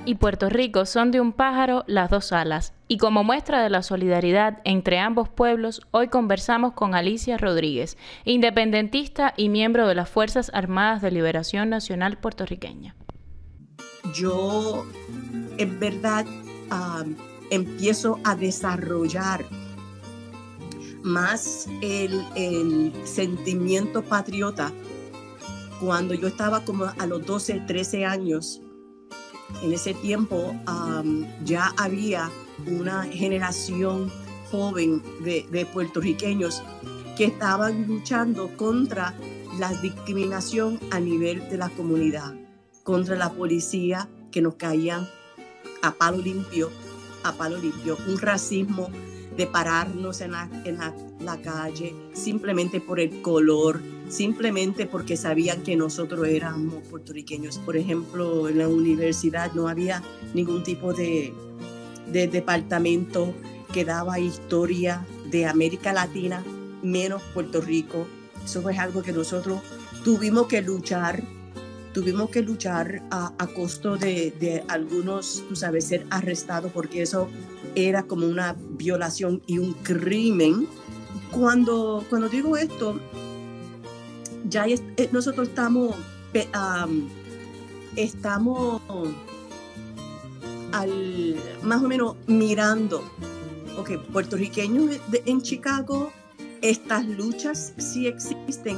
y Puerto Rico son de un pájaro las dos alas, y como muestra de la solidaridad entre ambos pueblos, hoy conversamos con Alicia Rodríguez, independentista y miembro de las Fuerzas Armadas de Liberación Nacional puertorriqueña. Yo, en verdad, empiezo a desarrollar más el sentimiento patriota cuando yo estaba como a los 12, 13 años. En ese tiempo ya había una generación joven de puertorriqueños que estaban luchando contra la discriminación a nivel de la comunidad, contra la policía que nos caían a palo limpio, un racismo de pararnos en la calle simplemente por el color, simplemente porque sabían que nosotros éramos puertorriqueños. Por ejemplo, en la universidad no había ningún tipo de departamento que daba historia de América Latina, menos Puerto Rico. Eso fue algo que nosotros tuvimos que luchar a costo de algunos, ser arrestados, porque eso era como una violación y un crimen. Cuando digo esto, ya nosotros estamos más o menos mirando, puertorriqueños en Chicago, estas luchas sí existen,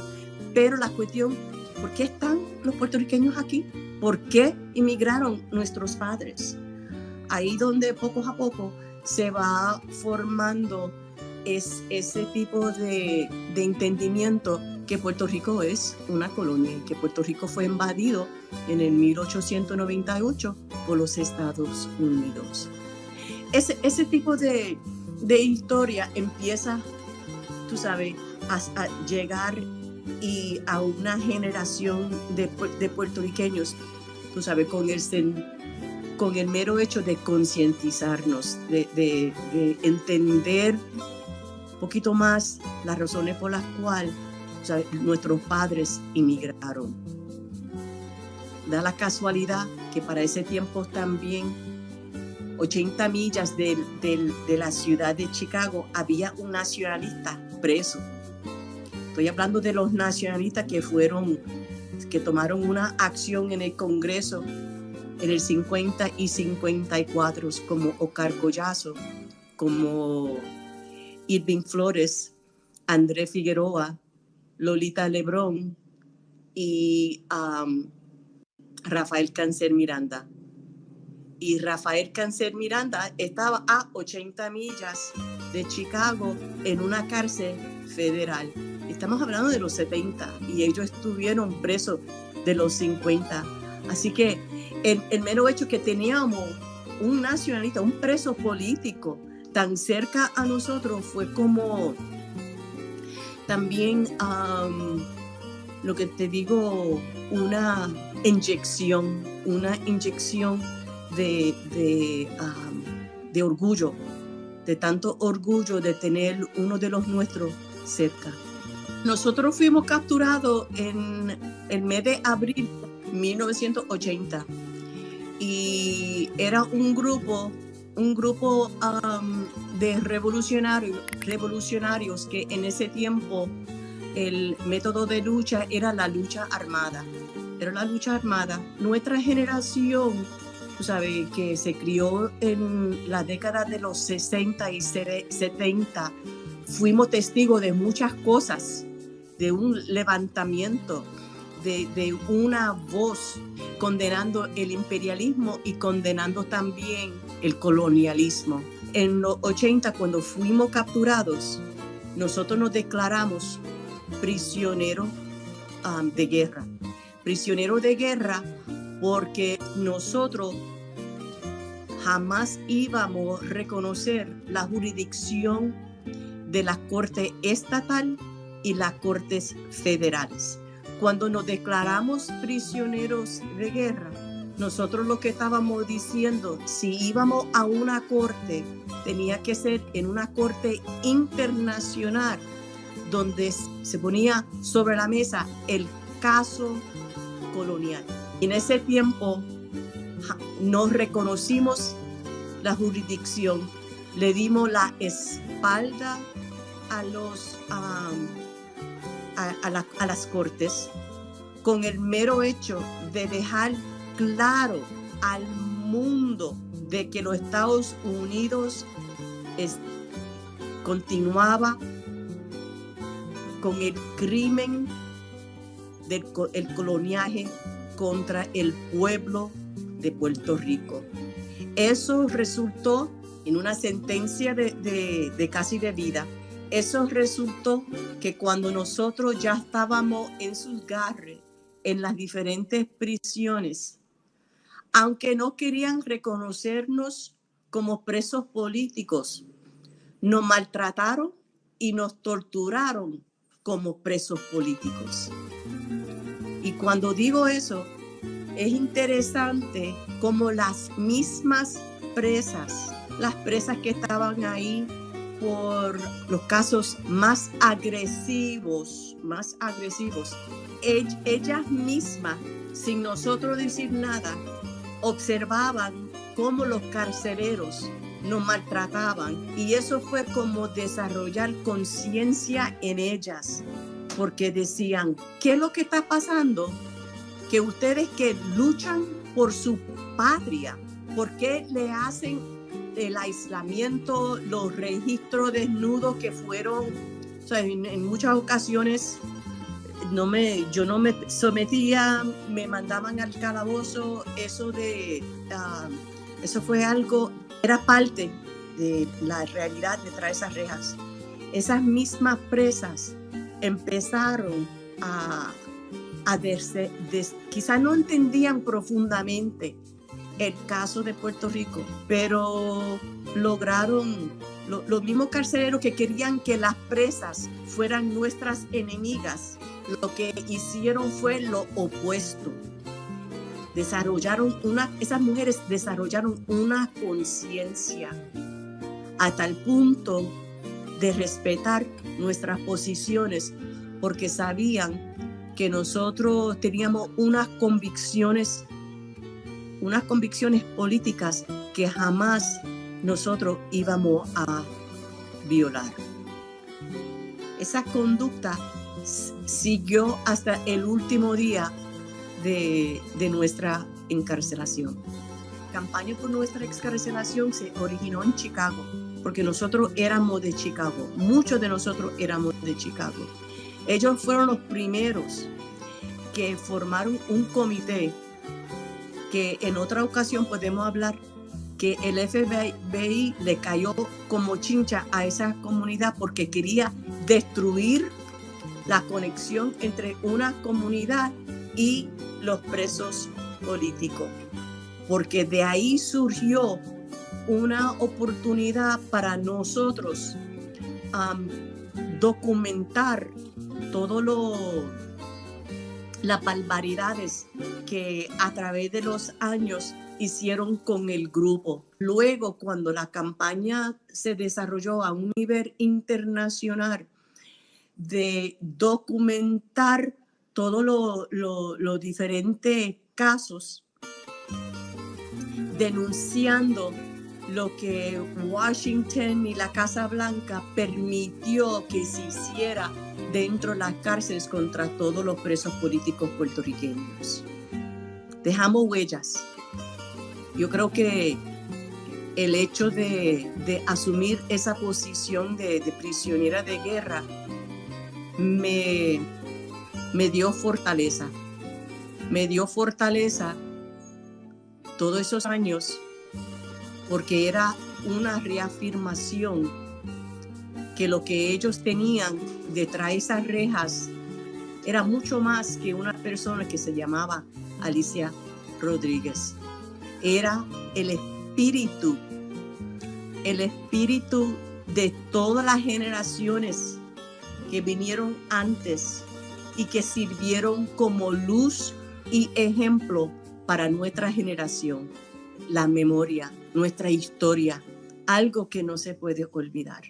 pero la cuestión, ¿por qué están los puertorriqueños aquí? ¿Por qué inmigraron nuestros padres? Ahí donde poco a poco se va formando ese tipo de entendimiento que Puerto Rico es una colonia y que Puerto Rico fue invadido en el 1898 por los Estados Unidos. Ese tipo de historia empieza, a llegar y a una generación de puertorriqueños, con el mero hecho de concientizarnos, de entender un poquito más las razones por las cuales nuestros padres inmigraron. Da la casualidad que para ese tiempo también, 80 millas de la ciudad de Chicago, había un nacionalista preso. Estoy hablando de los nacionalistas que tomaron una acción en el Congreso en el 50 y 54, como Ocar Collazo, como Irving Flores, Andrés Figueroa, Lolita Lebrón y Rafael Cáncer Miranda. Y Rafael Cáncer Miranda estaba a 80 millas de Chicago en una cárcel federal. Estamos hablando de los 70 y ellos estuvieron presos de los 50. Así que el mero hecho que teníamos un nacionalista, un preso político tan cerca a nosotros fue como también, lo que te digo, una inyección de orgullo, de tanto orgullo de tener uno de los nuestros cerca. Nosotros fuimos capturados en el mes de abril de 1980 y era un grupo de revolucionarios que en ese tiempo el método de lucha era la lucha armada. Nuestra generación, que se crió en la década de los 60 y 70, fuimos testigos de muchas cosas, de un levantamiento, de una voz condenando el imperialismo y condenando también el colonialismo. En los 80, cuando fuimos capturados, nosotros nos declaramos prisioneros de guerra. Prisioneros de guerra porque nosotros jamás íbamos a reconocer la jurisdicción de la Corte Estatal y las Cortes Federales. Cuando nos declaramos prisioneros de guerra, nosotros lo que estábamos diciendo, si íbamos a una corte, tenía que ser en una corte internacional, donde se ponía sobre la mesa el caso colonial. En ese tiempo no reconocimos la jurisdicción, le dimos la espalda a las cortes, con el mero hecho de dejar claro al mundo de que los Estados Unidos continuaba con el crimen del coloniaje contra el pueblo de Puerto Rico. Eso resultó en una sentencia de casi de vida. Eso resultó que cuando nosotros ya estábamos en sus garras, en las diferentes prisiones, aunque no querían reconocernos como presos políticos, nos maltrataron y nos torturaron como presos políticos. Y cuando digo eso, es interesante como las mismas presas, las presas que estaban ahí por los casos más agresivos, ellas mismas, sin nosotros decir nada, observaban cómo los carceleros nos maltrataban, y eso fue como desarrollar conciencia en ellas, porque decían, ¿qué es lo que está pasando? Que ustedes que luchan por su patria, ¿por qué le hacen el aislamiento, los registros desnudos que fueron? O sea, en muchas ocasiones yo no me sometía, me mandaban al calabozo. Eso fue algo, era parte de la realidad detrás de esas rejas. Esas mismas presas empezaron a verse, quizás no entendían profundamente el caso de Puerto Rico, pero lograron, los mismos carceleros que querían que las presas fueran nuestras enemigas, lo que hicieron fue lo opuesto. Esas mujeres desarrollaron una conciencia a tal punto de respetar nuestras posiciones, porque sabían que nosotros teníamos unas convicciones políticas que jamás nosotros íbamos a violar. Esa conducta siguió hasta el último día de nuestra encarcelación. La campaña por nuestra excarcelación se originó en Chicago, porque nosotros éramos de Chicago, muchos de nosotros éramos de Chicago. Ellos fueron los primeros que formaron un comité que en otra ocasión podemos hablar, que el FBI le cayó como chincha a esa comunidad porque quería destruir la conexión entre una comunidad y los presos políticos, porque de ahí surgió una oportunidad para nosotros documentar todo las barbaridades que a través de los años hicieron con el grupo. Luego, cuando la campaña se desarrolló a un nivel internacional, de documentar todos los diferentes casos, denunciando lo que Washington y la Casa Blanca permitió que se hiciera dentro de las cárceles contra todos los presos políticos puertorriqueños. Dejamos huellas. Yo creo que el hecho de asumir esa posición de prisionera de guerra me dio fortaleza. Me dio fortaleza todos esos años, porque era una reafirmación que lo que ellos tenían detrás de esas rejas era mucho más que una persona que se llamaba Alicia Rodríguez. Era el espíritu de todas las generaciones que vinieron antes y que sirvieron como luz y ejemplo para nuestra generación. La memoria, nuestra historia, algo que no se puede olvidar.